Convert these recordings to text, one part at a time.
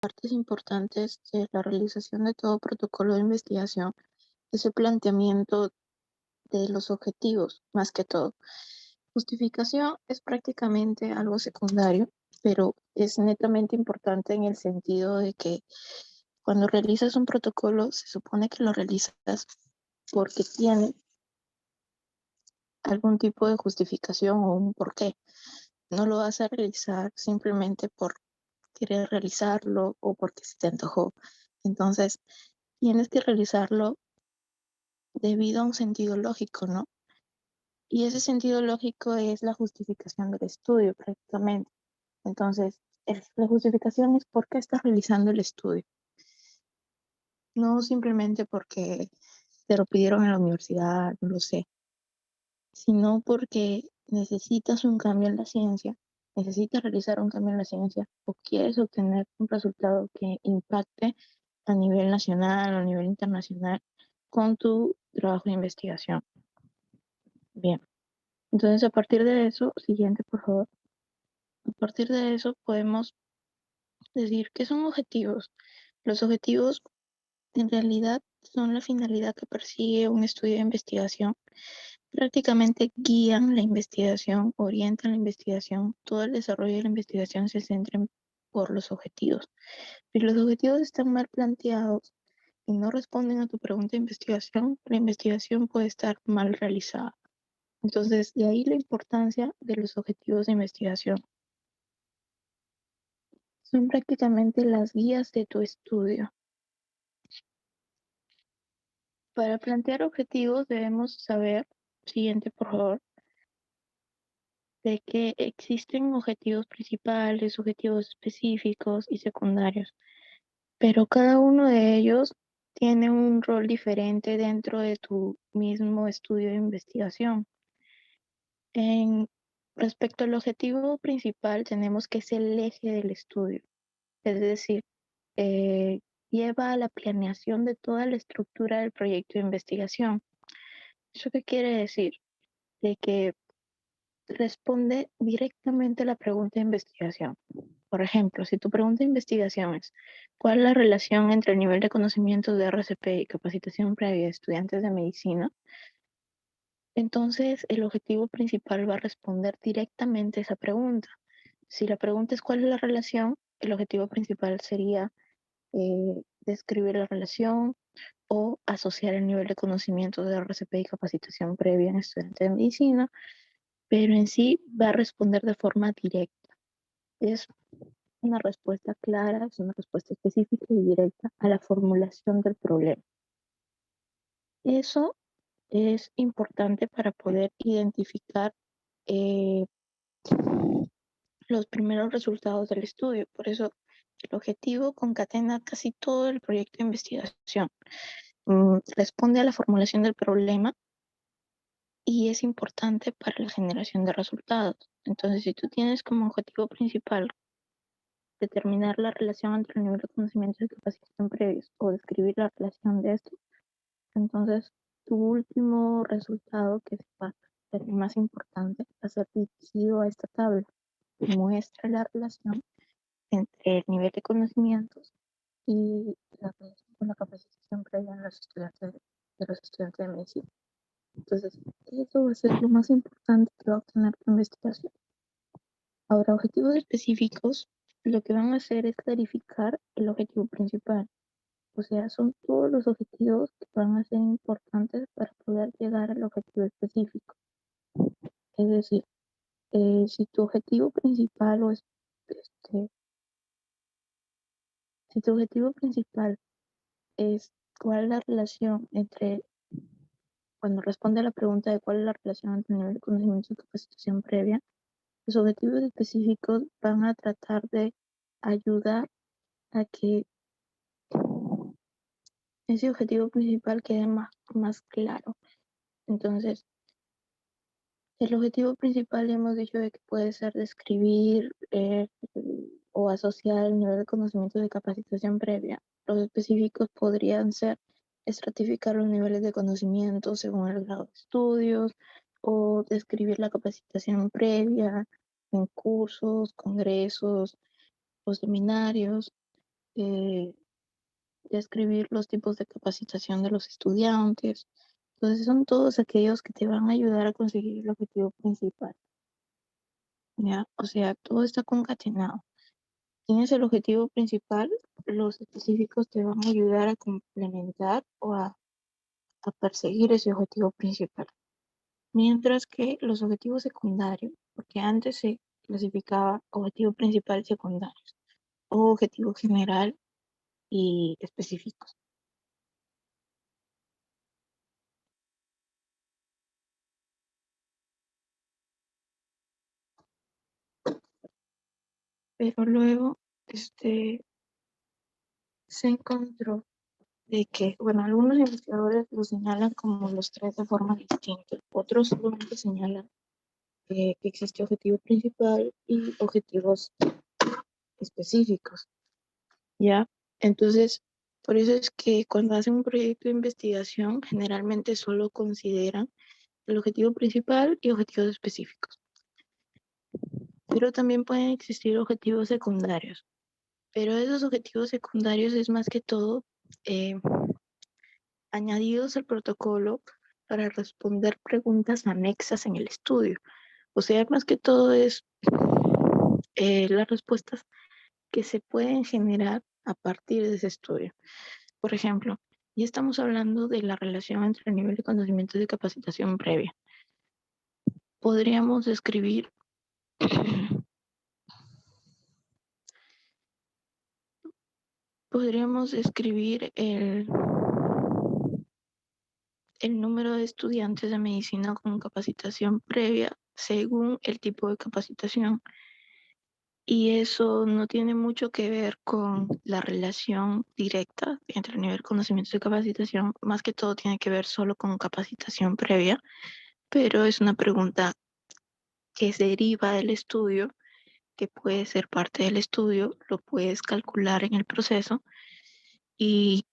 Partes importantes de la realización de todo protocolo de investigación es el planteamiento de los objetivos, más que todo. Justificación es prácticamente algo secundario, pero es netamente importante en el sentido de que cuando realizas un protocolo se supone que lo realizas porque tiene algún tipo de justificación o un porqué. No lo vas a realizar simplemente por querer realizarlo o porque se te antojó. Entonces, tienes que realizarlo debido a un sentido lógico, ¿no? Y ese sentido lógico es la justificación del estudio, prácticamente. Entonces, la justificación es por qué estás realizando el estudio. No simplemente porque te lo pidieron en la universidad, no lo sé, sino porque necesitas un cambio en la ciencia, necesitas realizar un cambio en la ciencia o quieres obtener un resultado que impacte a nivel nacional o a nivel internacional con tu trabajo de investigación. Bien, entonces a partir de eso, siguiente por favor, a partir de eso podemos decir qué son objetivos. Los objetivos en realidad son la finalidad que persigue un estudio de investigación. Prácticamente guían la investigación, orientan la investigación, todo el desarrollo de la investigación se centra por los objetivos. Si los objetivos están mal planteados y no responden a tu pregunta de investigación, la investigación puede estar mal realizada. Entonces, de ahí la importancia de los objetivos de investigación. Son prácticamente las guías de tu estudio. Para plantear objetivos debemos saber, siguiente por favor, de que existen objetivos principales, objetivos específicos y secundarios, pero cada uno de ellos tiene un rol diferente dentro de tu mismo estudio de investigación. En respecto al objetivo principal, tenemos que es el eje del estudio, es decir, eh, lleva a la planeación de toda la estructura del proyecto de investigación. ¿Eso qué quiere decir? De que responde directamente a la pregunta de investigación. Por ejemplo, si tu pregunta de investigación es ¿cuál es la relación entre el nivel de conocimientos de RCP y capacitación previa de estudiantes de medicina? Entonces, el objetivo principal va a responder directamente a esa pregunta. Si la pregunta es ¿cuál es la relación? El objetivo principal sería describir la relación o asociar el nivel de conocimientos de RCP y capacitación previa en estudiantes de medicina, pero en sí va a responder de forma directa. Es una respuesta clara, es una respuesta específica y directa a la formulación del problema. Eso es importante para poder identificar eh, los primeros resultados del estudio. Por eso el objetivo concatena casi todo el proyecto de investigación. Responde a la formulación del problema y es importante para la generación de resultados. Entonces, si tú tienes como objetivo principal determinar la relación entre el nivel de conocimientos y capacitación previos o describir la relación de esto, entonces tu último resultado, que va a ser el más importante, va a ser dirigido a esta tabla. Muestra la relación entre el nivel de conocimientos y la relación con la capacitación previa en los estudiantes de medicina. Entonces, eso va a ser lo más importante que va a obtener tu investigación. Ahora, objetivos específicos, lo que van a hacer es clarificar el objetivo principal. O sea, son todos los objetivos que van a ser importantes para poder llegar al objetivo específico. Es decir, si tu objetivo principal este, si tu objetivo principal es cuál es la relación entre, cuando responde a la pregunta de cuál es la relación entre el nivel de conocimiento y capacitación previa, los objetivos específicos van a tratar de ayudar a que ese objetivo principal quede más claro. Entonces, el objetivo principal hemos dicho de que puede ser describir o asociar el nivel de conocimiento de capacitación previa. Los específicos podrían ser estratificar los niveles de conocimiento según el grado de estudios o describir la capacitación previa en cursos, congresos o seminarios. describir los tipos de capacitación de los estudiantes. Entonces son todos aquellos que te van a ayudar a conseguir el objetivo principal. ¿Ya? O sea, todo está concatenado. Tienes el objetivo principal, los específicos te van a ayudar a complementar o a perseguir ese objetivo principal. Mientras que los objetivos secundarios, porque antes se clasificaba objetivo principal y secundarios, o objetivo general y específicos. Pero luego, se encontró de que, bueno, algunos investigadores lo señalan como los tres de forma distinta, otros solamente señalan que existe objetivo principal y objetivos específicos, ¿ya? Entonces, por eso es que cuando hacen un proyecto de investigación, generalmente solo consideran el objetivo principal y objetivos específicos. Pero también pueden existir objetivos secundarios. Pero esos objetivos secundarios es más que todo añadidos al protocolo para responder preguntas anexas en el estudio. O sea, más que todo es las respuestas que se pueden generar a partir de ese estudio. Por ejemplo, ya estamos hablando de la relación entre el nivel de conocimientos y capacitación previa. Podríamos describir el número de estudiantes de medicina con capacitación previa según el tipo de capacitación. Y eso no tiene mucho que ver con la relación directa entre el nivel de conocimientos y capacitación, más que todo tiene que ver solo con capacitación previa, pero es una pregunta que se deriva del estudio, que puede ser parte del estudio, lo puedes calcular en el proceso y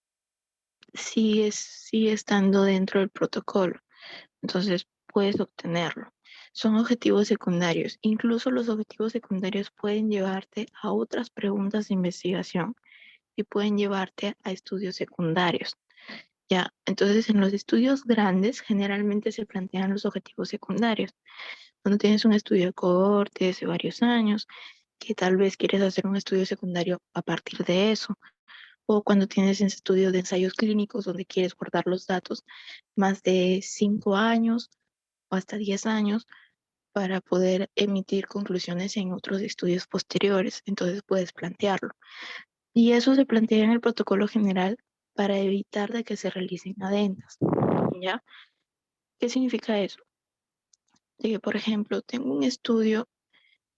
sigue estando dentro del protocolo. Entonces puedes obtenerlo. Son objetivos secundarios. Incluso los objetivos secundarios pueden llevarte a otras preguntas de investigación y pueden llevarte a estudios secundarios. Ya, entonces en los estudios grandes generalmente se plantean los objetivos secundarios. Cuando tienes un estudio de cohortes de varios años, que tal vez quieres hacer un estudio secundario a partir de eso, o cuando tienes un estudio de ensayos clínicos donde quieres guardar los datos más de 5 años o hasta 10 años para poder emitir conclusiones en otros estudios posteriores. Entonces puedes plantearlo. Y eso se plantea en el protocolo general para evitar de que se realicen adendas. ¿Ya? ¿Qué significa eso? De que, por ejemplo, tengo un estudio,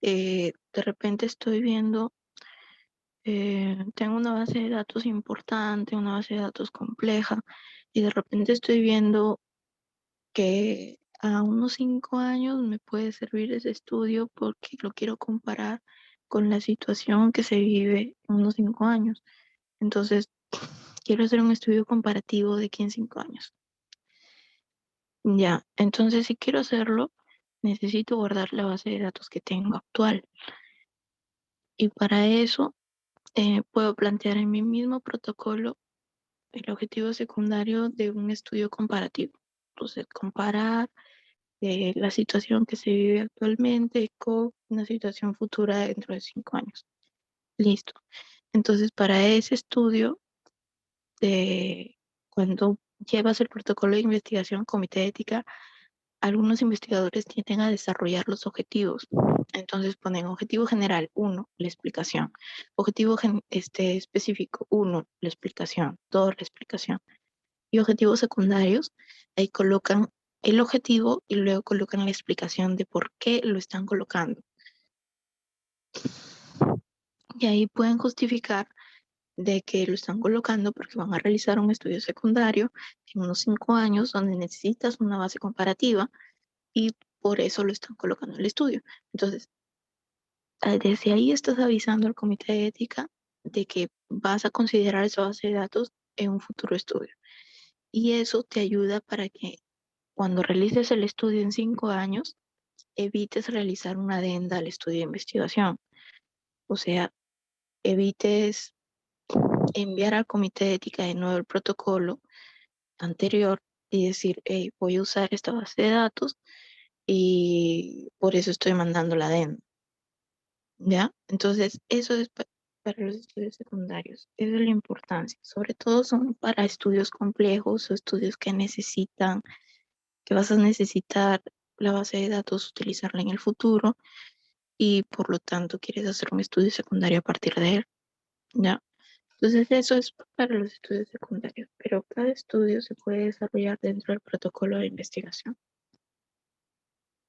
de repente estoy viendo, tengo una base de datos importante, una base de datos compleja, y de repente estoy viendo que a unos 5 años me puede servir ese estudio porque lo quiero comparar con la situación que se vive en unos 5 años. Entonces, quiero hacer un estudio comparativo de aquí en 5 años. Ya, entonces si quiero hacerlo, necesito guardar la base de datos que tengo actual. Y para eso puedo plantear en mi mismo protocolo el objetivo secundario de un estudio comparativo. Entonces, comparar la situación que se vive actualmente con una situación futura dentro de 5 años. Listo. Entonces, para ese estudio, cuando llevas el protocolo de investigación, comité de ética, algunos investigadores tienden a desarrollar los objetivos. Entonces ponen objetivo general, 1, la explicación. Objetivo específico, 1, la explicación. 2, la explicación. Y objetivos secundarios, ahí colocan el objetivo y luego colocan la explicación de por qué lo están colocando. Y ahí pueden justificar de que lo están colocando porque van a realizar un estudio secundario en unos 5 años donde necesitas una base comparativa y por eso lo están colocando en el estudio. Entonces, desde ahí estás avisando al comité de ética de que vas a considerar esa base de datos en un futuro estudio. Y eso te ayuda para que cuando realices el estudio en 5 años, evites realizar una adenda al estudio de investigación. O sea, evites enviar al comité de ética de nuevo el protocolo anterior y decir, hey, voy a usar esta base de datos y por eso estoy mandando la adenda, ¿ya? Entonces, eso es para los estudios secundarios. Esa es la importancia. Sobre todo son para estudios complejos o estudios que vas a necesitar la base de datos, utilizarla en el futuro y por lo tanto quieres hacer un estudio secundario a partir de él, ¿ya? Entonces eso es para los estudios secundarios, pero cada estudio se puede desarrollar dentro del protocolo de investigación,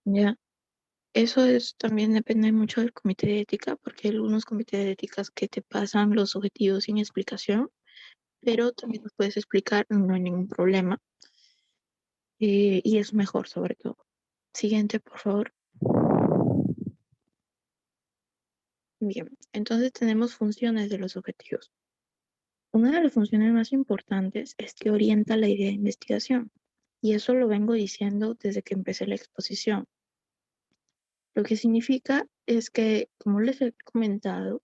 ¿ya? Eso es, también depende mucho del comité de ética, porque hay algunos comités de éticas que te pasan los objetivos sin explicación, pero también los puedes explicar, no hay ningún problema, y es mejor sobre todo. Siguiente, por favor. Bien, entonces tenemos funciones de los objetivos. Una de las funciones más importantes es que orienta la idea de investigación, y eso lo vengo diciendo desde que empecé la exposición. Lo que significa es que, como les he comentado,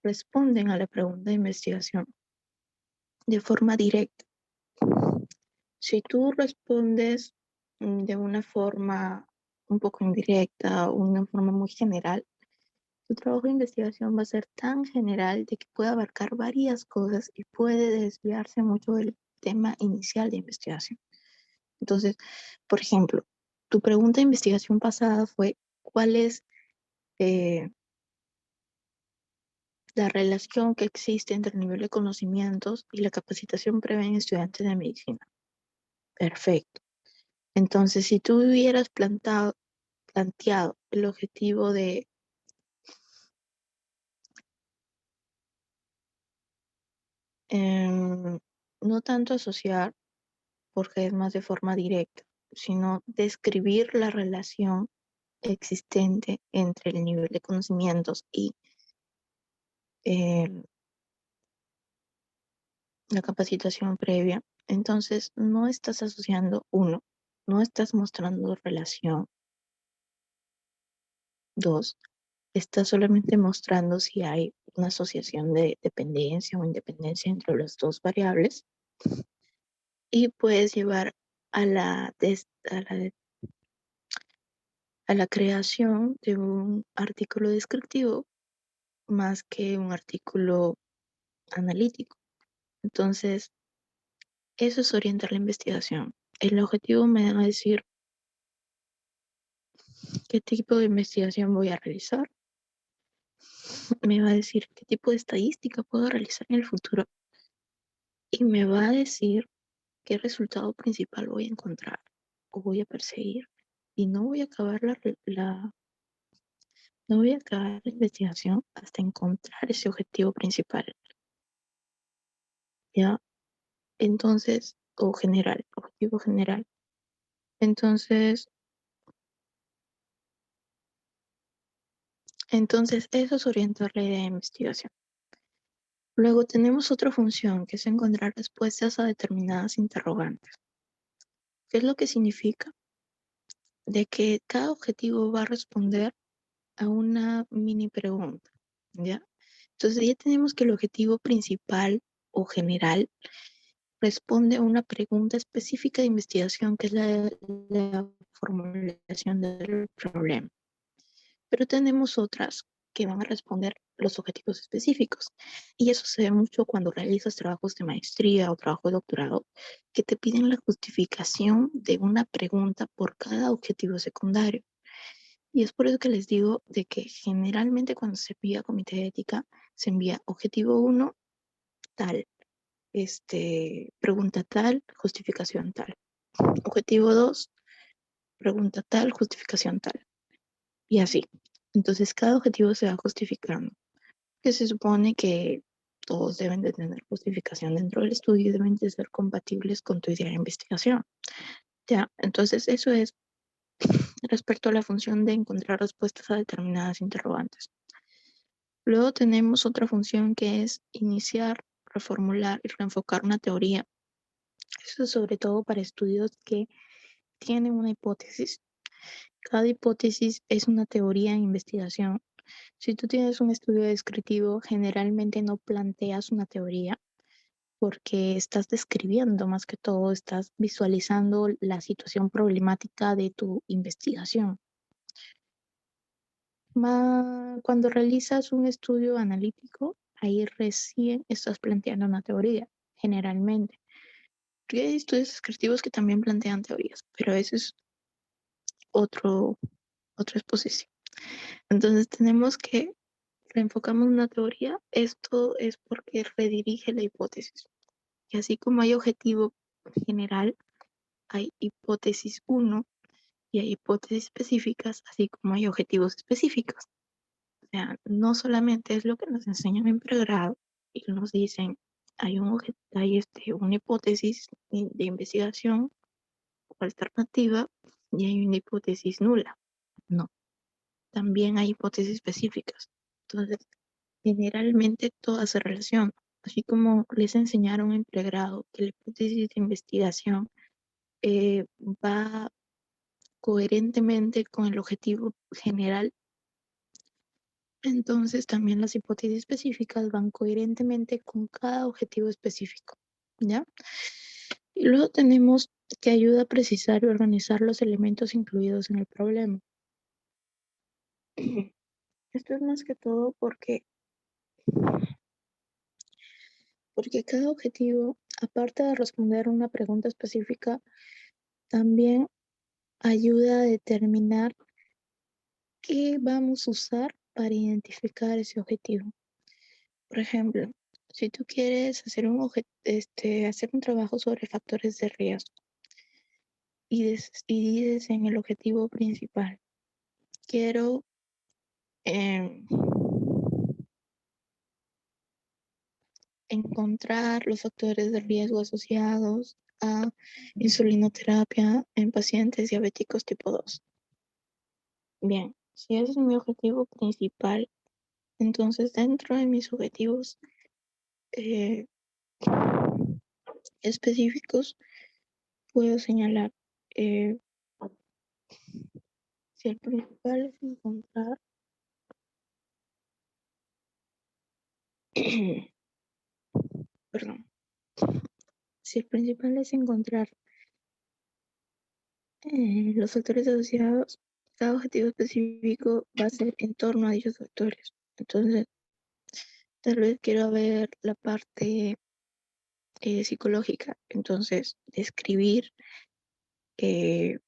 responden a la pregunta de investigación de forma directa. Si tú respondes de una forma un poco indirecta o una forma muy general, tu trabajo de investigación va a ser tan general de que puede abarcar varias cosas y puede desviarse mucho del tema inicial de investigación. Entonces, por ejemplo, tu pregunta de investigación pasada fue, ¿cuál es eh, la relación que existe entre el nivel de conocimientos y la capacitación previa en estudiantes de medicina? Perfecto. Entonces, si tú hubieras planteado el objetivo de no tanto asociar, porque es más de forma directa, sino describir la relación existente entre el nivel de conocimientos y eh, la capacitación previa, entonces no estás asociando uno, no estás mostrando relación. Dos, estás solamente mostrando si hay una asociación de dependencia o independencia entre las dos variables y puedes llevar a a la creación de un artículo descriptivo más que un artículo analítico. Entonces, eso es orientar la investigación. El objetivo me va a decir qué tipo de investigación voy a realizar, me va a decir qué tipo de estadística puedo realizar en el futuro y me va a decir qué resultado principal voy a encontrar o voy a perseguir. Y no voy a acabar no voy a acabar la investigación hasta encontrar ese objetivo principal, ¿ya? Entonces, o general, objetivo general. Entonces, eso es orientar la idea de investigación. Luego tenemos otra función que es encontrar respuestas a determinadas interrogantes. ¿Qué es lo que significa? De que cada objetivo va a responder a una mini pregunta, ¿ya? Entonces ya tenemos que el objetivo principal o general responde a una pregunta específica de investigación, que es la formulación del problema. Pero tenemos otras que van a responder los objetivos específicos. Y eso se ve mucho cuando realizas trabajos de maestría o trabajo de doctorado, que te piden la justificación de una pregunta por cada objetivo secundario. Y es por eso que les digo de que generalmente cuando se envía a comité de ética, se envía objetivo 1, tal, pregunta tal, justificación tal. Objetivo 2, pregunta tal, justificación tal. Y así. Entonces cada objetivo se va justificando, que se supone que todos deben de tener justificación dentro del estudio y deben de ser compatibles con tu idea de investigación. Ya, entonces eso es respecto a la función de encontrar respuestas a determinadas interrogantes. Luego tenemos otra función que es iniciar, reformular y reenfocar una teoría. Eso es sobre todo para estudios que tienen una hipótesis. Cada hipótesis es una teoría en investigación. Si tú tienes un estudio descriptivo, generalmente no planteas una teoría, porque estás describiendo más que todo, estás visualizando la situación problemática de tu investigación. Cuando realizas un estudio analítico, ahí recién estás planteando una teoría, generalmente. Porque hay estudios descriptivos que también plantean teorías, pero eso es otro, otra exposición. Entonces tenemos que reenfocamos una teoría, esto es porque redirige la hipótesis. Y así como hay objetivo general, hay hipótesis 1 y hay hipótesis específicas, así como hay objetivos específicos. O sea, no solamente es lo que nos enseñan en pregrado y nos dicen, una hipótesis de investigación o alternativa y hay una hipótesis nula. No, también hay hipótesis específicas. Entonces, generalmente todas se relacionan. Así como les enseñaron en pregrado que la hipótesis de investigación va coherentemente con el objetivo general, entonces también las hipótesis específicas van coherentemente con cada objetivo específico, ¿ya? Y luego tenemos que ayuda a precisar y organizar los elementos incluidos en el problema. Esto es más que todo porque cada objetivo, aparte de responder una pregunta específica, también ayuda a determinar qué vamos a usar para identificar ese objetivo. Por ejemplo, si tú quieres hacer hacer un trabajo sobre factores de riesgo y dices en el objetivo principal, quiero em, encontrar los factores de riesgo asociados a insulinoterapia en pacientes diabéticos tipo 2. Bien, si ese es mi objetivo principal, entonces dentro de mis objetivos eh, específicos puedo señalar eh, si el principal es encontrar perdón, si el principal es encontrar los factores asociados, cada objetivo específico va a ser en torno a dichos factores. Entonces, tal vez quiero ver la parte psicológica. Entonces, eh,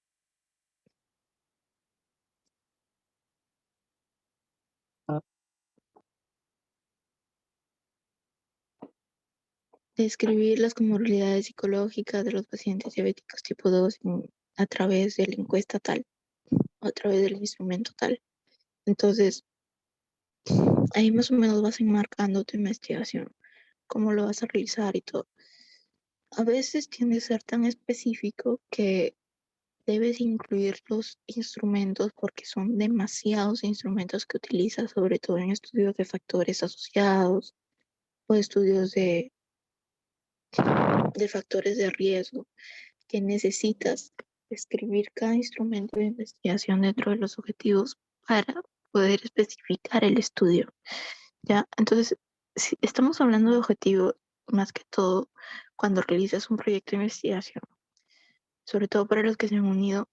describir las comorbilidades psicológicas de los pacientes diabéticos tipo 2 a través de la encuesta tal, o a través del instrumento tal. Entonces, ahí más o menos vas enmarcando tu investigación, cómo lo vas a realizar y todo. A veces tiende a ser tan específico que debes incluir los instrumentos porque son demasiados instrumentos que utilizas, sobre todo en estudios de factores asociados o estudios de factores de riesgo, que necesitas escribir cada instrumento de investigación dentro de los objetivos para poder especificar el estudio, ¿ya? Entonces, si estamos hablando de objetivos, más que todo, cuando realizas un proyecto de investigación, sobre todo para los que se han unido,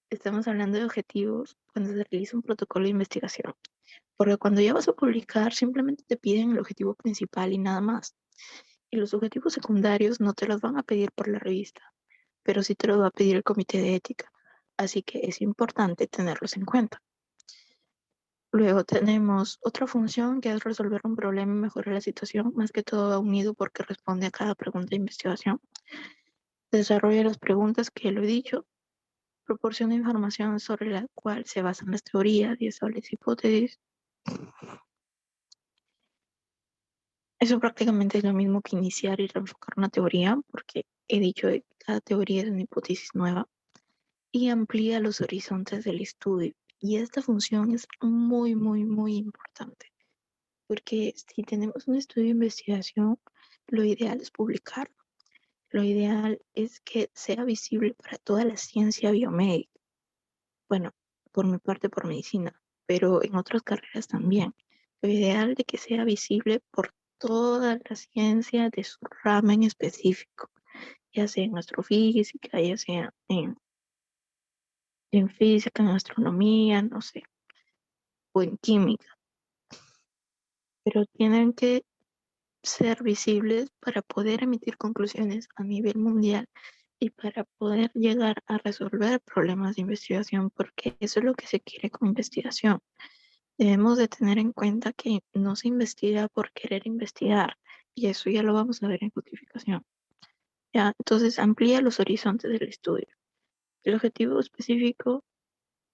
estamos hablando de objetivos cuando se realiza un protocolo de investigación. Porque cuando ya vas a publicar, simplemente te piden el objetivo principal y nada más. Y los objetivos secundarios no te los van a pedir por la revista, pero sí te los va a pedir el comité de ética. Así que es importante tenerlos en cuenta. Luego tenemos otra función que es resolver un problema y mejorar la situación, más que todo va unido porque responde a cada pregunta de investigación. Desarrolla las preguntas que lo he dicho, proporciona información sobre la cual se basan las teorías y establece hipótesis. Eso prácticamente es lo mismo que iniciar y reenfocar una teoría, porque he dicho que cada teoría es una hipótesis nueva y amplía los horizontes del estudio. Y esta función es muy, muy, muy importante, porque si tenemos un estudio de investigación, lo ideal es publicarlo. Lo ideal es que sea visible para toda la ciencia biomédica. Bueno, por mi parte, por medicina, pero en otras carreras también. Lo ideal de que sea visible por toda la ciencia de su rama en específico, ya sea en astrofísica, ya sea en física, en astronomía, no sé, o en química, pero tienen que ser visibles para poder emitir conclusiones a nivel mundial y para poder llegar a resolver problemas de investigación, porque eso es lo que se quiere con investigación. Debemos de tener en cuenta que no se investiga por querer investigar, y eso ya lo vamos a ver en justificación. Ya, entonces amplía los horizontes del estudio. El objetivo específico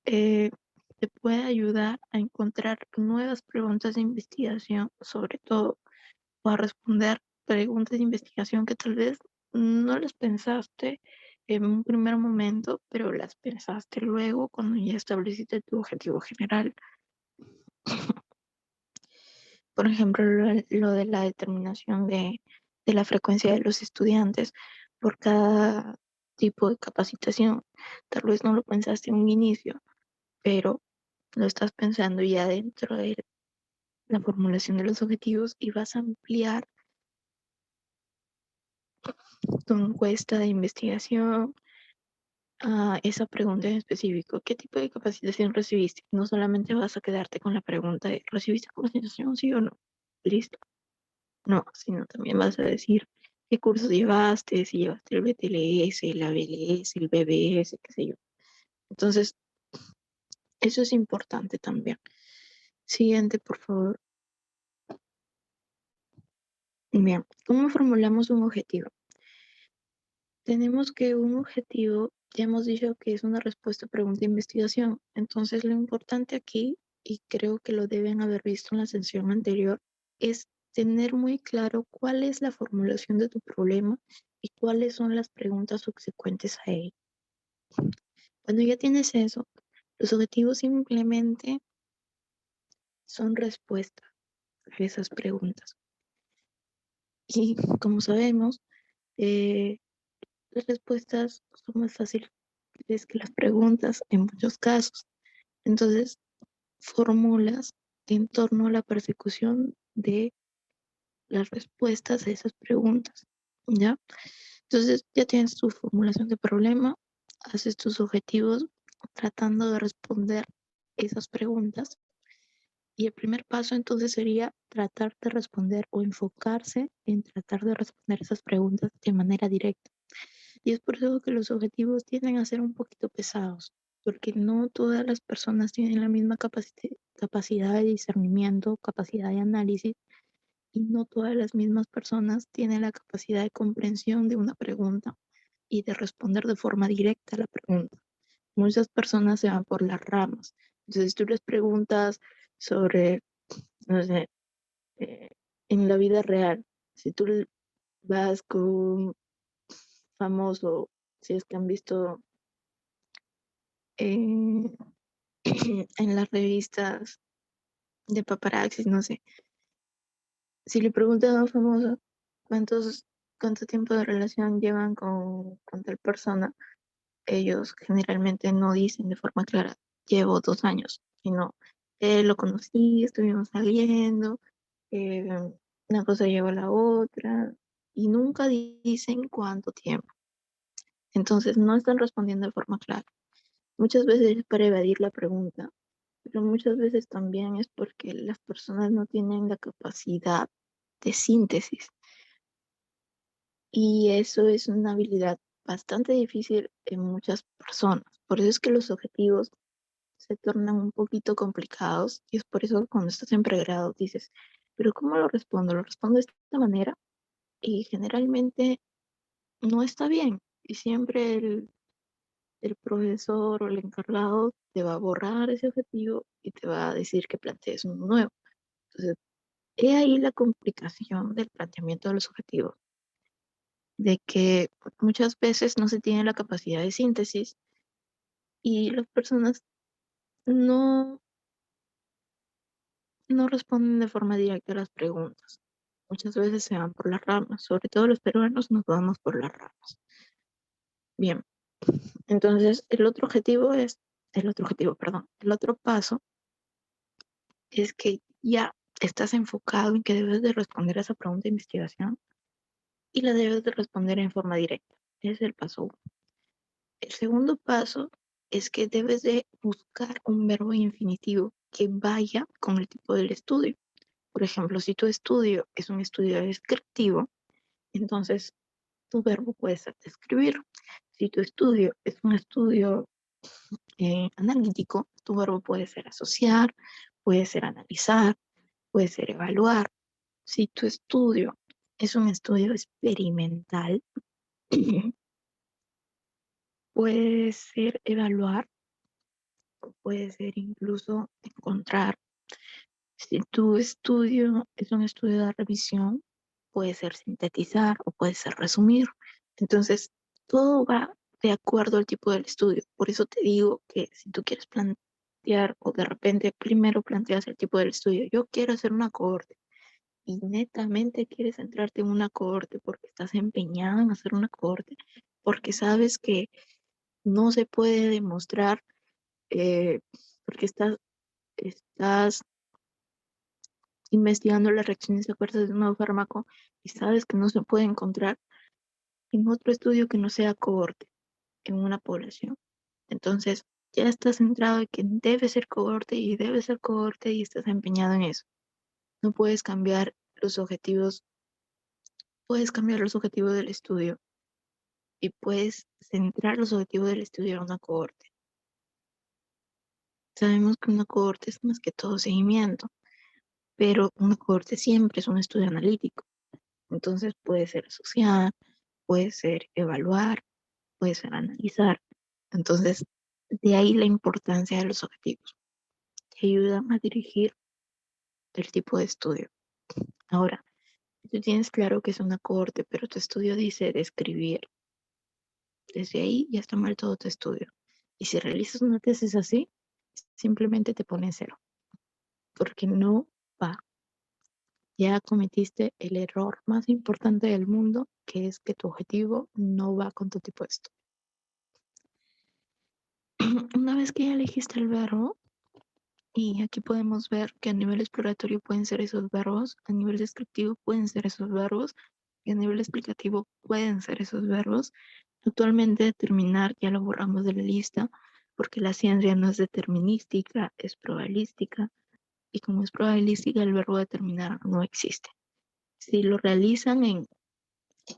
te puede ayudar a encontrar nuevas preguntas de investigación, sobre todo, o a responder preguntas de investigación que tal vez no las pensaste en un primer momento, pero las pensaste luego cuando ya estableciste tu objetivo general. Por ejemplo, lo de la determinación de la frecuencia de los estudiantes por cada tipo de capacitación. Tal vez no lo pensaste en un inicio, pero lo estás pensando ya dentro de la formulación de los objetivos y vas a ampliar tu encuesta de investigación a esa pregunta en específico. ¿Qué tipo de capacitación recibiste? No solamente vas a quedarte con la pregunta de ¿recibiste capacitación, sí o no? Listo. No, sino también vas a decir qué cursos llevaste, si llevaste el BTLS, el ABLS, el BBS, qué sé yo. Entonces, eso es importante también. Siguiente, por favor. Bien, ¿cómo formulamos un objetivo? Tenemos que un objetivo, ya hemos dicho que es una respuesta a pregunta de investigación. Entonces, lo importante aquí, y creo que lo deben haber visto en la sesión anterior, es tener muy claro cuál es la formulación de tu problema y cuáles son las preguntas subsecuentes a él. Cuando ya tienes eso, los objetivos simplemente son respuestas a esas preguntas. Y como sabemos, eh, las respuestas son más fáciles que las preguntas en muchos casos. Entonces, formulas en torno a la persecución de las respuestas a esas preguntas, ¿ya? Entonces, ya tienes tu formulación de problema, haces tus objetivos tratando de responder esas preguntas. Y el primer paso entonces sería tratar de responder o enfocarse en tratar de responder esas preguntas de manera directa. Y es por eso que los objetivos tienden a ser un poquito pesados, porque no todas las personas tienen la misma capacidad de discernimiento, capacidad de análisis, y no todas las mismas personas tienen la capacidad de comprensión de una pregunta y de responder de forma directa a la pregunta. Muchas personas se van por las ramas. Entonces tú les preguntas sobre, no sé, eh, en la vida real, si tú vas con un famoso, si es que han visto en, en las revistas de paparazzis, no sé, si le preguntan a un famoso cuánto tiempo de relación llevan con tal persona, ellos generalmente no dicen de forma clara, llevo 2 años, sino, lo conocí, estuvimos saliendo, eh, una cosa llevó a la otra, y nunca dicen cuánto tiempo. Entonces no están respondiendo de forma clara. Muchas veces es para evadir la pregunta, pero muchas veces también es porque las personas no tienen la capacidad de síntesis. Y eso es una habilidad bastante difícil en muchas personas. Por eso es que los objetivos se tornan un poquito complicados y es por eso que cuando estás en pregrado dices, pero ¿cómo lo respondo? Lo respondo de esta manera y generalmente no está bien. Y siempre el profesor o el encargado te va a borrar ese objetivo y te va a decir que plantees uno nuevo. Entonces, he ahí la complicación del planteamiento de los objetivos, de que muchas veces no se tiene la capacidad de síntesis y las personas no, no responden de forma directa a las preguntas. Muchas veces se van por las ramas, sobre todo los peruanos nos vamos por las ramas. Bien, entonces el otro paso es que ya estás enfocado en que debes de responder a esa pregunta de investigación y la debes de responder en forma directa. Ese es el paso 1. El segundo paso es que debes de buscar un verbo infinitivo que vaya con el tipo del estudio. Por ejemplo, si tu estudio es un estudio descriptivo, entonces tu verbo puede ser describir. Si tu estudio es un estudio analítico, tu verbo puede ser asociar, puede ser analizar, puede ser evaluar. Si tu estudio es un estudio experimental, puede ser evaluar, puede ser incluso encontrar. Si tu estudio es un estudio de revisión, puede ser sintetizar o puede ser resumir. Entonces, todo va de acuerdo al tipo del estudio. Por eso te digo que si tú quieres plantear o de repente primero planteas el tipo del estudio, yo quiero hacer una cohorte y netamente quieres centrarte en una cohorte porque estás empeñado en hacer una cohorte, porque sabes que no se puede demostrar, eh, porque estás investigando las reacciones adversas de un nuevo fármaco y sabes que no se puede encontrar en otro estudio que no sea cohorte en una población. Entonces, ya estás centrado en que debe ser cohorte y debe ser cohorte y estás empeñado en eso. No puedes cambiar los objetivos, puedes cambiar los objetivos del estudio y puedes centrar los objetivos del estudio en una cohorte. Sabemos que una cohorte es más que todo seguimiento, pero una cohorte siempre es un estudio analítico. Entonces puede ser asociar, puede ser evaluar, puede ser analizar. Entonces, de ahí la importancia de los objetivos. Te ayudan a dirigir el tipo de estudio. Ahora, tú tienes claro que es una cohorte, pero tu estudio dice describir. Desde ahí ya está mal todo tu estudio. Y si realizas una tesis así, simplemente te ponen 0, porque no va. Ya cometiste el error más importante del mundo, que es que tu objetivo no va con tu tipo de estudio. Una vez que ya elegiste el verbo, y aquí podemos ver que a nivel exploratorio pueden ser esos verbos, a nivel descriptivo pueden ser esos verbos, y a nivel explicativo pueden ser esos verbos. Actualmente determinar ya lo borramos de la lista, porque la ciencia no es determinística, es probabilística, y como es probabilística, el verbo determinar no existe. Si lo realizan en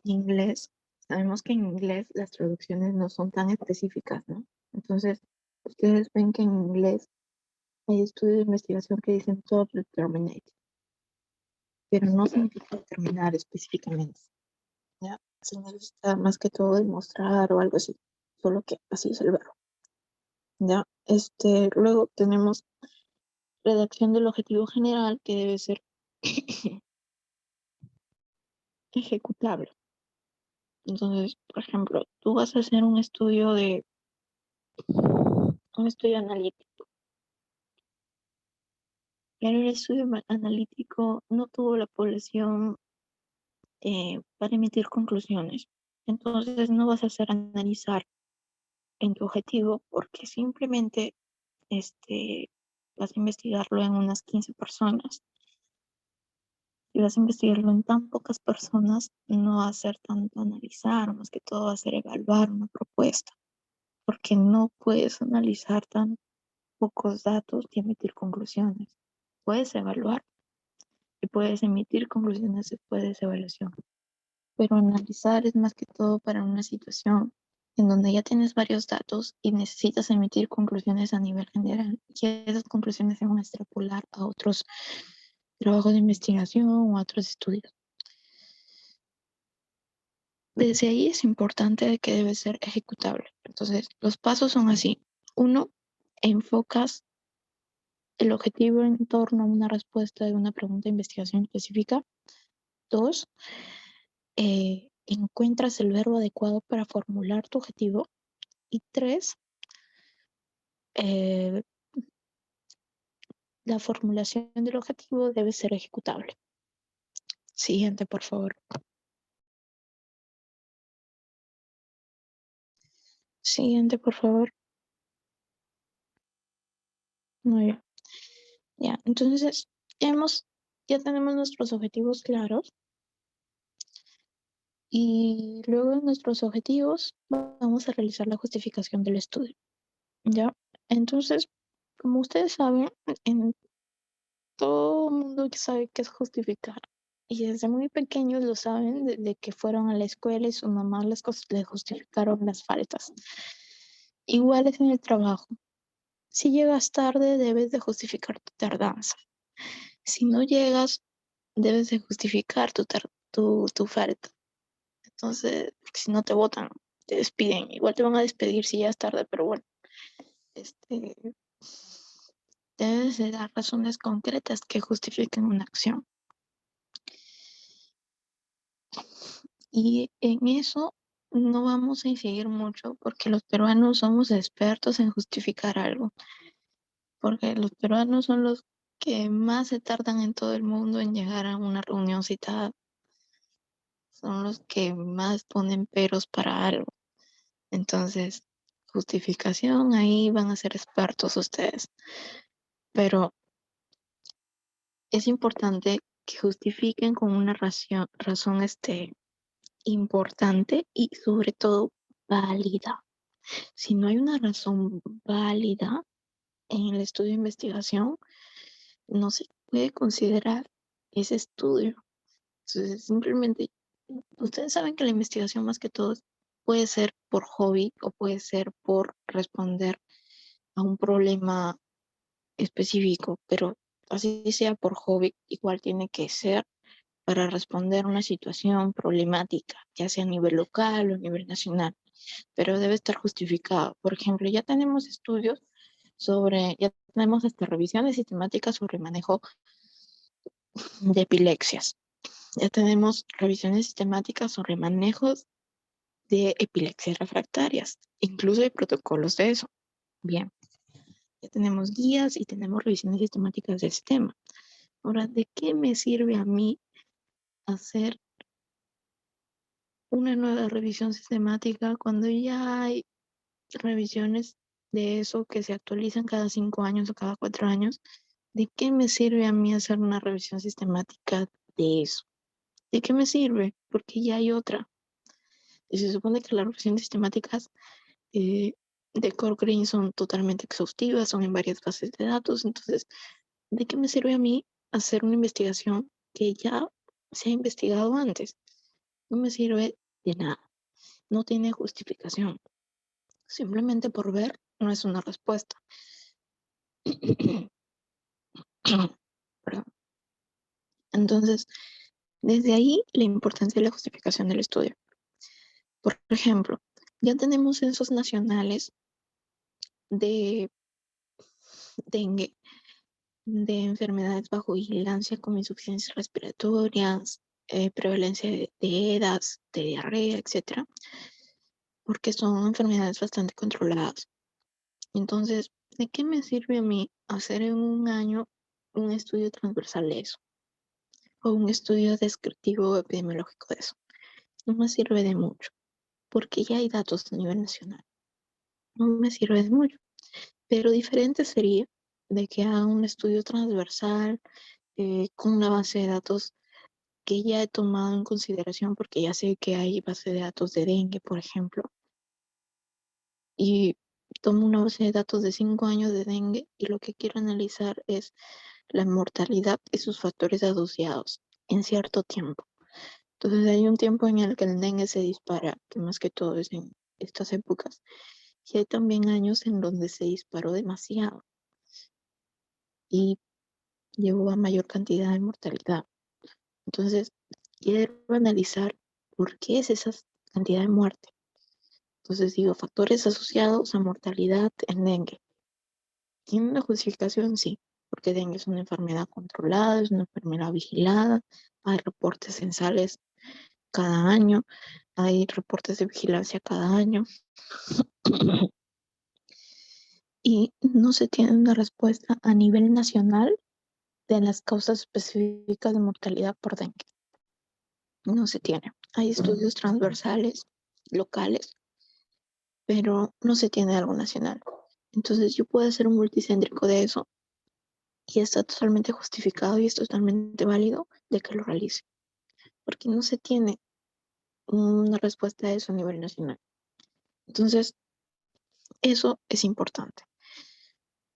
inglés, sabemos que en inglés las traducciones no son tan específicas, ¿no? Entonces, ustedes ven que en inglés hay estudios de investigación que dicen self-determinate, pero no significa determinar específicamente, ¿ya? Se necesita más que todo demostrar o algo así, solo que así es el verbo, ¿ya? Luego tenemos redacción del objetivo general que debe ser ejecutable. Entonces, por ejemplo, tú vas a hacer un estudio analítico, pero el estudio analítico no tuvo la población para emitir conclusiones. Entonces no vas a hacer analizar en tu objetivo porque simplemente vas a investigarlo en unas 15 personas. Si vas a investigarlo en tan pocas personas, no va a ser tanto analizar, más que todo va a ser evaluar una propuesta, porque no puedes analizar tan pocos datos y emitir conclusiones. Puedes evaluar y puedes emitir conclusiones después de esa evaluación, pero analizar es más que todo para una situación en donde ya tienes varios datos y necesitas emitir conclusiones a nivel general, y esas conclusiones se van a extrapolar a otros trabajos de investigación o a otros estudios. Desde ahí es importante que debe ser ejecutable. Entonces, los pasos son así. 1, enfocas el objetivo en torno a una respuesta de una pregunta de investigación específica. 2, encuentras el verbo adecuado para formular tu objetivo. Y 3, eh, la formulación del objetivo debe ser ejecutable. Siguiente, por favor. Siguiente, por favor. Muy bien. Ya, entonces, hemos ya tenemos nuestros objetivos claros y luego de nuestros objetivos vamos a realizar la justificación del estudio, ¿ya? Entonces, como ustedes saben, en todo mundo sabe qué es justificar. Y desde muy pequeños lo saben, desde que fueron a la escuela y su mamá les justificaron las faltas. Igual es en el trabajo. Si llegas tarde, debes de justificar tu tardanza. Si no llegas, debes de justificar tu falta. Entonces, porque si no te votan, te despiden. Igual te van a despedir si llegas tarde, pero bueno, este, debes de dar razones concretas que justifiquen una acción. Y en eso no vamos a incidir mucho porque los peruanos somos expertos en justificar algo, porque los peruanos son los que más se tardan en todo el mundo en llegar a una reunión citada, son los que más ponen peros para algo. Entonces, justificación, ahí van a ser expertos ustedes. Pero es importante que justifiquen con una razón importante y sobre todo válida. Si no hay una razón válida en el estudio de investigación, no se puede considerar ese estudio. Entonces, simplemente, ustedes saben que la investigación más que todo puede ser por hobby o puede ser por responder a un problema específico, pero así sea por hobby, igual tiene que ser para responder a una situación problemática, ya sea a nivel local o a nivel nacional, pero debe estar justificado. Por ejemplo, ya tenemos estudios ya tenemos revisiones sistemáticas sobre manejo de epilepsias. Ya tenemos revisiones sistemáticas sobre manejos de epilepsias refractarias. Incluso hay protocolos de eso. Bien, ya tenemos guías y tenemos revisiones sistemáticas del sistema. Ahora, ¿de qué me sirve a mí hacer una nueva revisión sistemática cuando ya hay revisiones de eso que se actualizan cada 5 años o cada 4 años? ¿De qué me sirve a mí hacer una revisión sistemática de eso? ¿De qué me sirve? Porque ya hay otra. Y se supone que las revisiones sistemáticas eh, de Cochrane son totalmente exhaustivas, son en varias bases de datos. Entonces, ¿de qué me sirve a mí hacer una investigación que ya se ha investigado antes? No me sirve de nada. No tiene justificación. Simplemente por ver no es una respuesta. Perdón. Entonces, desde ahí la importancia de la justificación del estudio. Por ejemplo, ya tenemos censos nacionales de dengue, de enfermedades bajo vigilancia como insuficiencias respiratorias, prevalencia de EDAS, de diarrea, etcétera, porque son enfermedades bastante controladas. Entonces, ¿de qué me sirve a mí hacer en un año un estudio transversal de eso? O un estudio descriptivo epidemiológico de eso. No me sirve de mucho, porque ya hay datos a nivel nacional. No me sirve de mucho. Pero diferente sería de que haga un estudio transversal con una base de datos que ya he tomado en consideración, porque ya sé que hay base de datos de dengue, por ejemplo, y tomo una base de datos de 5 años de dengue y lo que quiero analizar es la mortalidad y sus factores asociados en cierto tiempo. Entonces hay un tiempo en el que el dengue se dispara, que más que todo es en estas épocas, y hay también años en donde se disparó demasiado y llevó a mayor cantidad de mortalidad. Entonces, quiero analizar por qué es esa cantidad de muerte. Entonces digo, factores asociados a mortalidad en dengue. ¿Tiene una justificación? Sí, porque dengue es una enfermedad controlada, es una enfermedad vigilada, hay reportes censales cada año, hay reportes de vigilancia cada año y no se tiene una respuesta a nivel nacional de las causas específicas de mortalidad por dengue. No se tiene. Hay estudios transversales, locales, pero no se tiene algo nacional. Entonces yo puedo hacer un multicéntrico de eso y está totalmente justificado y es totalmente válido de que lo realice, porque no se tiene una respuesta a eso a nivel nacional. Entonces, eso es importante.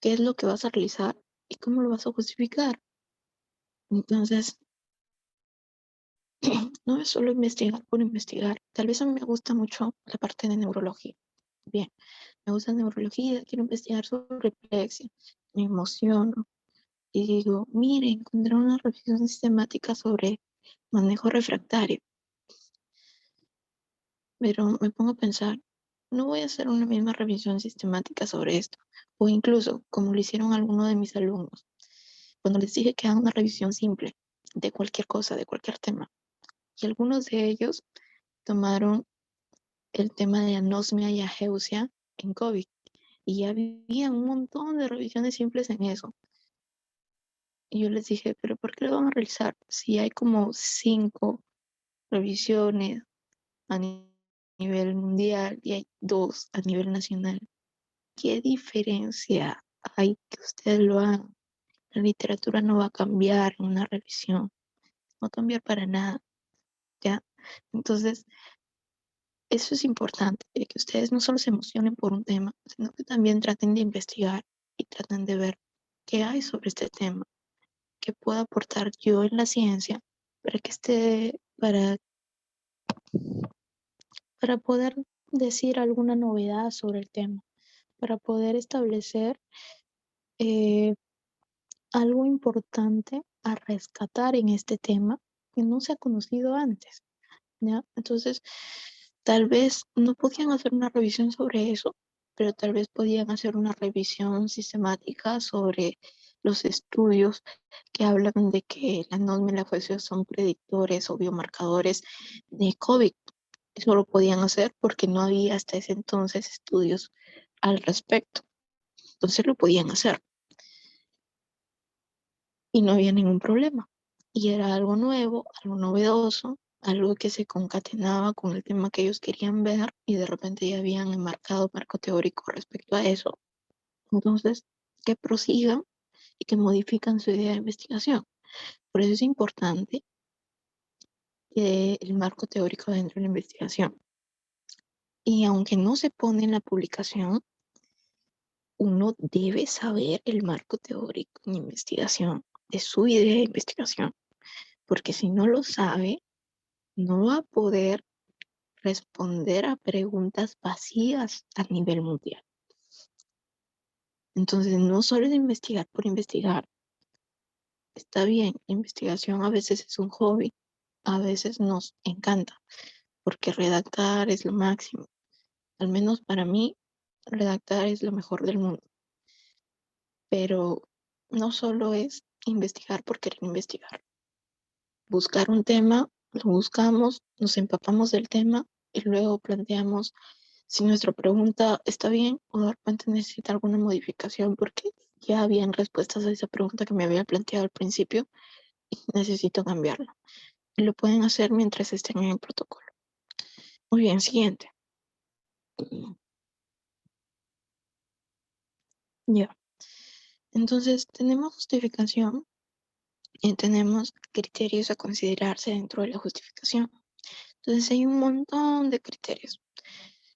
¿Qué es lo que vas a realizar y cómo lo vas a justificar? Entonces, no es solo investigar por investigar. Tal vez a mí me gusta mucho la parte de neurología. Bien, me gusta neurología, quiero investigar sobre epilepsia, me emociono y digo, mire, encontré una revisión sistemática sobre manejo refractario, pero me pongo a pensar, no voy a hacer una misma revisión sistemática sobre esto, o incluso como lo hicieron algunos de mis alumnos, cuando les dije que hagan una revisión simple de cualquier cosa, de cualquier tema, y algunos de ellos tomaron el tema de anosmia y ageusia en COVID, y había un montón de revisiones simples en eso. Y yo les dije, pero ¿por qué lo van a realizar? Si hay como 5 revisiones a nivel mundial y hay 2 a nivel nacional. ¿Qué diferencia hay que ustedes lo hagan? La literatura no va a cambiar en una revisión, no va a cambiar para nada, ¿ya? Entonces, eso es importante, que ustedes no solo se emocionen por un tema, sino que también traten de investigar y traten de ver qué hay sobre este tema, qué puedo aportar yo en la ciencia para que para poder decir alguna novedad sobre el tema, para poder establecer eh, algo importante a rescatar en este tema que no se ha conocido antes, ¿ya? Entonces, tal vez no podían hacer una revisión sobre eso, pero tal vez podían hacer una revisión sistemática sobre los estudios que hablan de que la anosmia y la fuerza son predictores o biomarcadores de COVID. Eso lo podían hacer porque no había hasta ese entonces estudios al respecto. Entonces lo podían hacer y no había ningún problema. Y era algo nuevo, algo novedoso, algo que se concatenaba con el tema que ellos querían ver y de repente ya habían enmarcado marco teórico respecto a eso. Entonces, que prosigan y que modifican su idea de investigación. Por eso es importante que el marco teórico dentro de la investigación. Y aunque no se pone en la publicación, uno debe saber el marco teórico en investigación de su idea de investigación, porque si no lo sabe, no va a poder responder a preguntas vacías a nivel mundial. Entonces, no solo es investigar por investigar. Está bien, la investigación a veces es un hobby, a veces nos encanta, porque redactar es lo máximo. Al menos para mí, redactar es lo mejor del mundo. Pero no solo es investigar por querer investigar. Buscar un tema, lo buscamos, nos empapamos del tema y luego planteamos si nuestra pregunta está bien o de repente necesita alguna modificación porque ya habían respuestas a esa pregunta que me había planteado al principio y necesito cambiarla. Y lo pueden hacer mientras estén en el protocolo. Muy bien, siguiente. Ya. Entonces, tenemos justificación y tenemos criterios a considerarse dentro de la justificación. Entonces, hay un montón de criterios.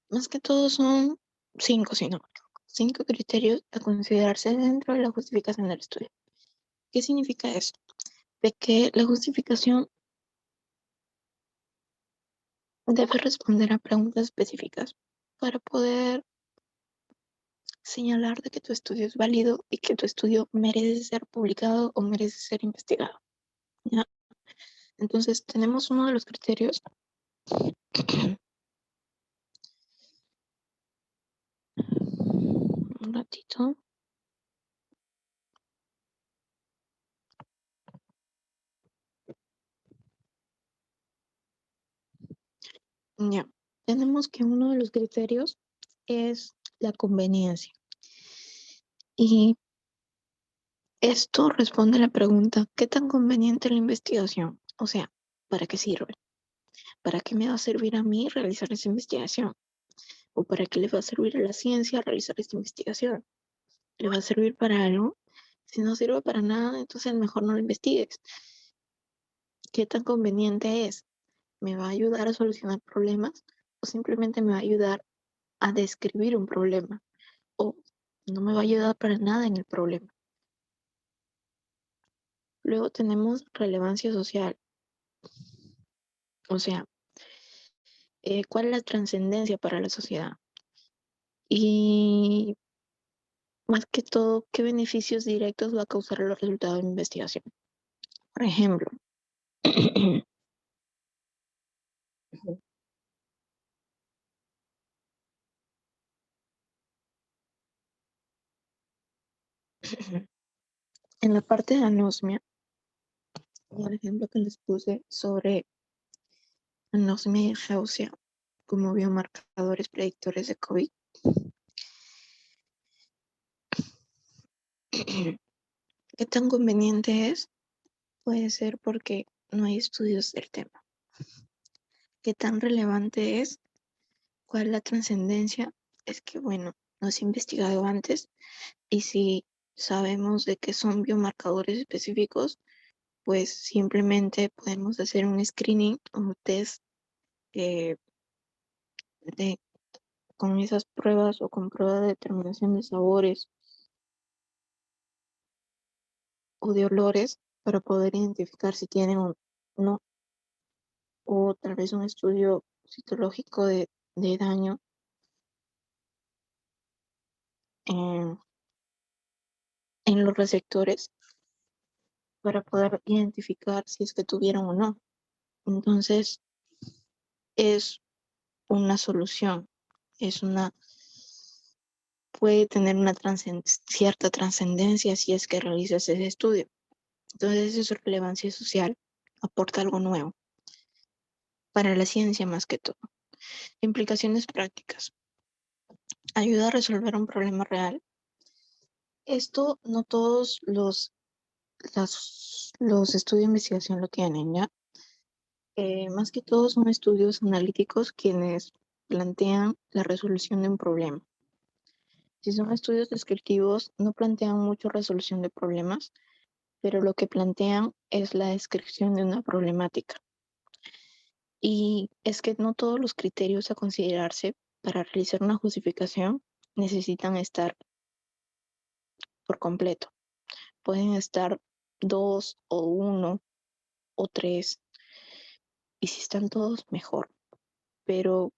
Más que todo son 5, si no me equivoco. 5 criterios a considerarse dentro de la justificación del estudio. ¿Qué significa eso? De que la justificación debe responder a preguntas específicas para poder señalar de que tu estudio es válido y que tu estudio merece ser publicado o merece ser investigado, ¿ya? Entonces, tenemos uno de los criterios. Un ratito. Ya. Tenemos que uno de los criterios es la conveniencia. Y esto responde a la pregunta, ¿qué tan conveniente es la investigación? O sea, ¿para qué sirve? ¿Para qué me va a servir a mí realizar esa investigación? ¿O para qué le va a servir a la ciencia realizar esta investigación? ¿Le va a servir para algo? Si no sirve para nada, entonces mejor no lo investigues. ¿Qué tan conveniente es? ¿Me va a ayudar a solucionar problemas o simplemente me va a ayudar a describir un problema o no me va a ayudar para nada en el problema? Luego tenemos relevancia social, o sea, ¿cuál es la trascendencia para la sociedad? Y más que todo, ¿qué beneficios directos va a causar los resultados de la investigación? Por ejemplo, en la parte de anosmia, por ejemplo, que les puse sobre anosmia y geusia como biomarcadores predictores de COVID, ¿qué tan conveniente es? Puede ser porque no hay estudios del tema. ¿Qué tan relevante es? ¿Cuál es la trascendencia? Es que, bueno, no se ha investigado antes y si sabemos de que son biomarcadores específicos, pues simplemente podemos hacer un screening o un test eh, de, con esas pruebas o con pruebas de determinación de sabores o de olores para poder identificar si tienen o no, o tal vez un estudio citológico de daño en, en los receptores para poder identificar si es que tuvieron o no. Entonces, es una solución, es una, puede tener una cierta trascendencia si es que realizas ese estudio. Entonces, eso es relevancia social, aporta algo nuevo para la ciencia más que todo. Implicaciones prácticas. Ayuda a resolver un problema real. Esto no todos los estudios de investigación lo tienen, ¿ya? Más que todo son estudios analíticos quienes plantean la resolución de un problema. Si son estudios descriptivos, no plantean mucho resolución de problemas, pero lo que plantean es la descripción de una problemática. Y es que no todos los criterios a considerarse para realizar una justificación necesitan estar por completo. Pueden estar dos o uno o tres, y si están todos, mejor. Pero,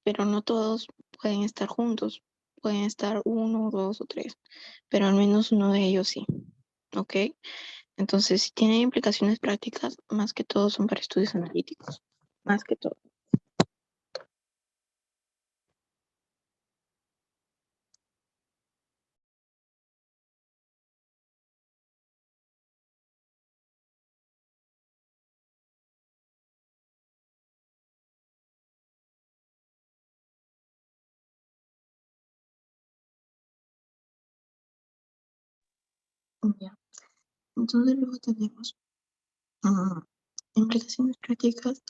pero no todos pueden estar juntos. Pueden estar uno, dos o tres, pero al menos uno de ellos sí. ¿Ok? Entonces, si tiene implicaciones prácticas, más que todo son para estudios analíticos. Más que todo. Ya. Entonces, luego tenemos implicaciones prácticas.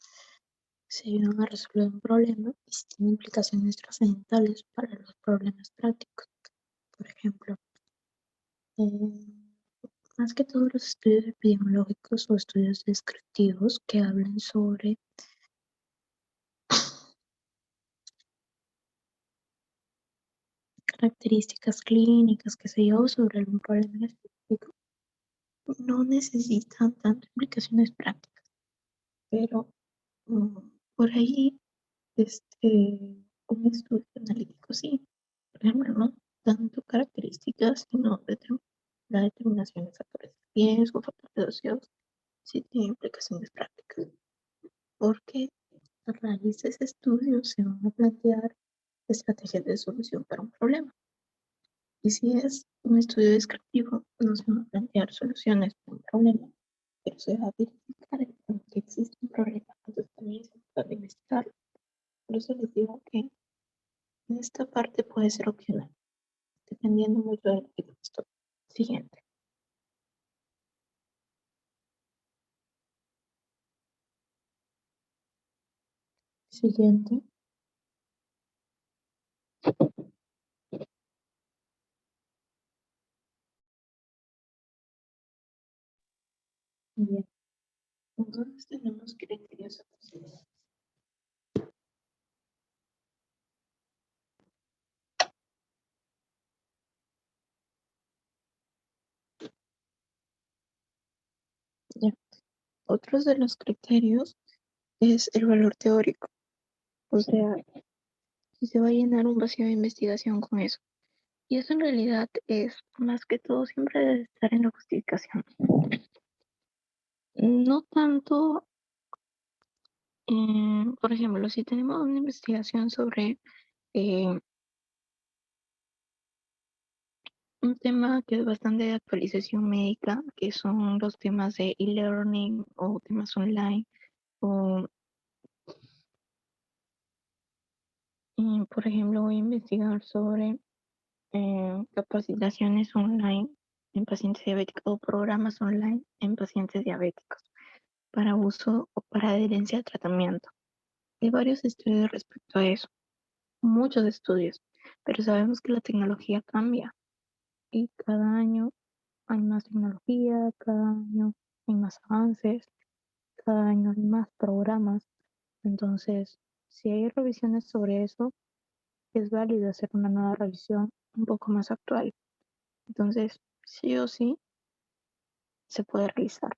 Se ayudan a resolver un problema y si tienen implicaciones trascendentales para los problemas prácticos. Por ejemplo, más que todos los estudios epidemiológicos o estudios descriptivos que hablan sobre características clínicas, que se yo, sobre algún problema específico, no necesitan tanto implicaciones prácticas, pero por ahí un estudio analítico sí, por ejemplo, no tanto características, sino la determinación de factores de riesgo, factores asociados, sí tiene implicaciones prácticas, porque a raíz de ese estudio se van a plantear estrategias de solución para un problema. Y si es un estudio descriptivo, no se van a plantear soluciones para un problema, pero se va a verificar que existe un problema, entonces también es importante investigarlo. Por eso les digo que esta parte puede ser opcional, dependiendo mucho del contexto. Siguiente. Siguiente. Entonces tenemos criterios asociados. Ya. Otros de los criterios es el valor teórico. O sea, si se va a llenar un vacío de investigación con eso. Y eso en realidad es más que todo siempre debe estar en la justificación. No tanto, por ejemplo, si tenemos una investigación sobre eh, un tema que es bastante de actualización médica, que son los temas de e-learning o temas online, o por ejemplo voy a investigar sobre capacitaciones online en pacientes diabéticos o programas online en pacientes diabéticos para uso o para adherencia al tratamiento. Hay varios estudios respecto a eso, muchos estudios, pero sabemos que la tecnología cambia y cada año hay más tecnología, cada año hay más avances, cada año hay más programas. Entonces, si hay revisiones sobre eso, es válido hacer una nueva revisión un poco más actual. Entonces, sí o sí, se puede realizar.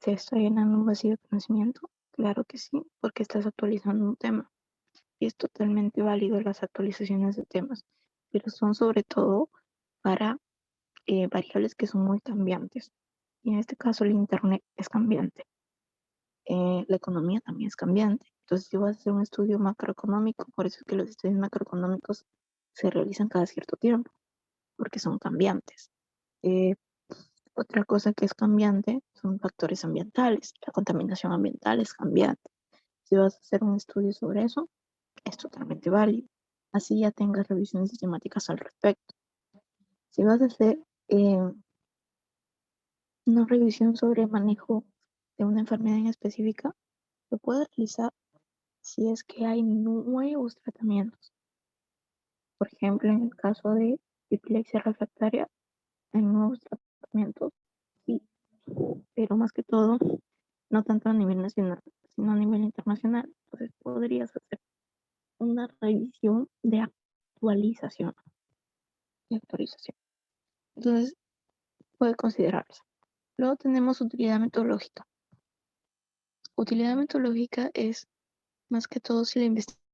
¿Se está llenando un vacío de conocimiento? Claro que sí, porque estás actualizando un tema. Y es totalmente válido las actualizaciones de temas, pero son sobre todo para variables que son muy cambiantes. Y en este caso el Internet es cambiante. La economía también es cambiante. Entonces, si vas a hacer un estudio macroeconómico, por eso es que los estudios macroeconómicos se realizan cada cierto tiempo, porque son cambiantes. Eh, Otra cosa que es cambiante son factores ambientales. La contaminación ambiental es cambiante. Si vas a hacer un estudio sobre eso, es totalmente válido. Así ya tengas revisiones sistemáticas al respecto. Si vas a hacer eh, una revisión sobre el manejo de una enfermedad en específica, lo puedes realizar si es que hay nuevos tratamientos. Por ejemplo, en el caso de epilepsia refractaria, hay nuevos tratamientos, sí, pero más que todo, no tanto a nivel nacional, sino a nivel internacional. Entonces, podrías hacer una revisión de actualización. De actualización. Entonces, puede considerarse. Luego tenemos utilidad metodológica. Utilidad metodológica es más que todo si la investigación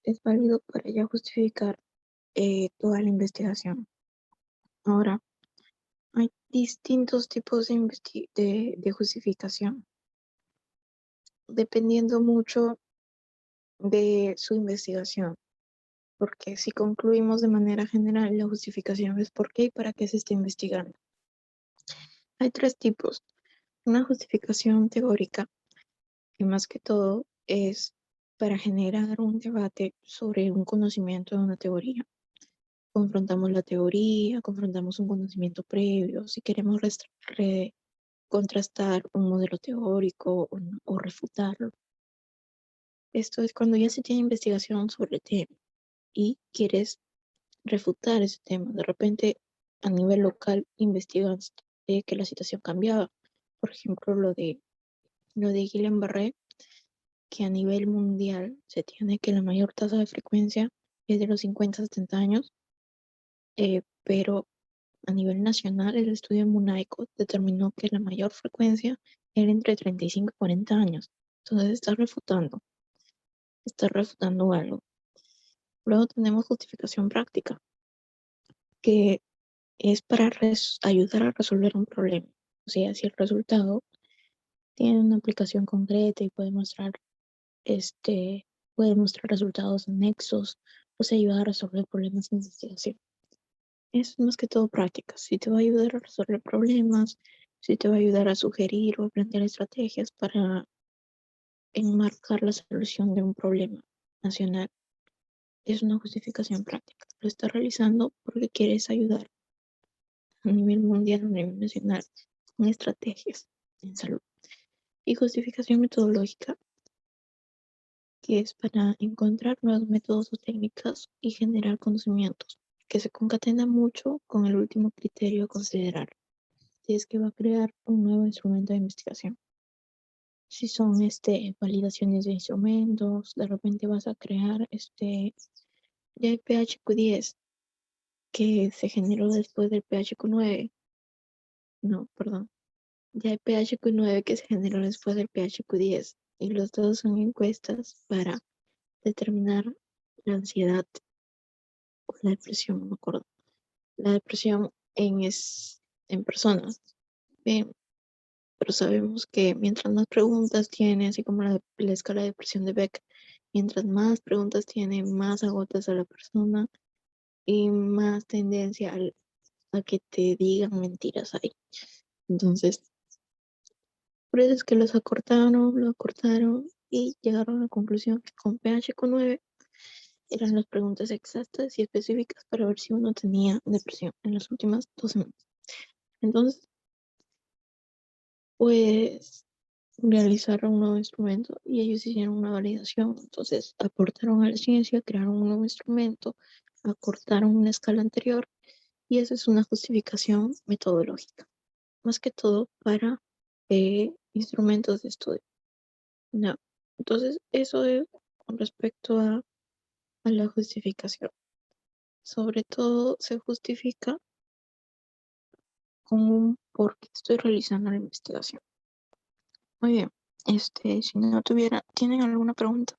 es válido para ya justificar toda la investigación. Ahora, hay distintos tipos de justificación, dependiendo mucho de su investigación. Porque si concluimos de manera general, la justificación es por qué y para qué se está investigando. Hay tres tipos. Una justificación teórica, que más que todo es para generar un debate sobre un conocimiento de una teoría. Confrontamos la teoría, confrontamos un conocimiento previo, si queremos contrastar un modelo teórico o refutarlo. Esto es cuando ya se tiene investigación sobre el tema y quieres refutar ese tema. De repente, a nivel local, investigas que la situación cambiaba. Por ejemplo, lo de Guillain-Barré, que a nivel mundial se tiene que la mayor tasa de frecuencia es de los 50 a 70 años, pero a nivel nacional el estudio Munaico determinó que la mayor frecuencia era entre 35 y 40 años. Entonces está refutando algo. Luego tenemos justificación práctica, que es para ayudar a resolver un problema. O sea, si el resultado tiene una aplicación concreta y puede mostrar resultados anexos, pues ayuda a resolver problemas de investigación. Eso es más que todo práctica. Si te va a ayudar a resolver problemas, si te va a ayudar a sugerir o a plantear estrategias para enmarcar la solución de un problema nacional, es una justificación práctica. Lo estás realizando porque quieres ayudar a nivel mundial, a nivel nacional, con estrategias en salud. Y justificación metodológica, que es para encontrar nuevos métodos o técnicas y generar conocimientos, que se concatena mucho con el último criterio a considerar, si es que va a crear un nuevo instrumento de investigación. Si son validaciones de instrumentos, de repente vas a crear ya el PHQ-10 que se generó después del PHQ-9. No, perdón. Ya el PHQ-9 que se generó después del PHQ-10. Y los dos son encuestas para determinar la ansiedad o la depresión, no me acuerdo. La depresión en personas. Bien, pero sabemos que mientras más preguntas tiene, así como la escala de depresión de Beck, mientras más preguntas tiene, más agotas a la persona y más tendencia a que te digan mentiras ahí. Entonces, por eso es que lo acortaron y llegaron a la conclusión que con PHQ-9 eran las preguntas exactas y específicas para ver si uno tenía depresión en las últimas 2 semanas. Entonces, pues realizaron un nuevo instrumento y ellos hicieron una validación. Entonces, aportaron a la ciencia, crearon un nuevo instrumento, acortaron una escala anterior y esa es una justificación metodológica, más que todo para instrumentos de estudio. No. Entonces, eso es con respecto a la justificación. Sobre todo se justifica con un por qué estoy realizando la investigación. Muy bien. Si no ¿tienen alguna pregunta?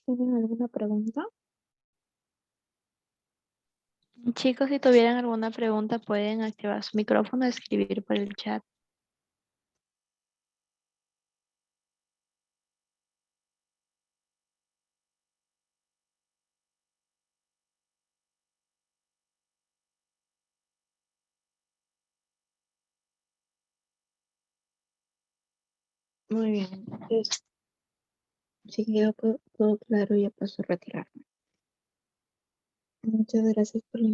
¿Tienen alguna pregunta? Chicos, si tuvieran alguna pregunta, pueden activar su micrófono y escribir por el chat. Muy bien. Entonces, si queda todo claro, ya paso a retirarme. Muchas gracias por la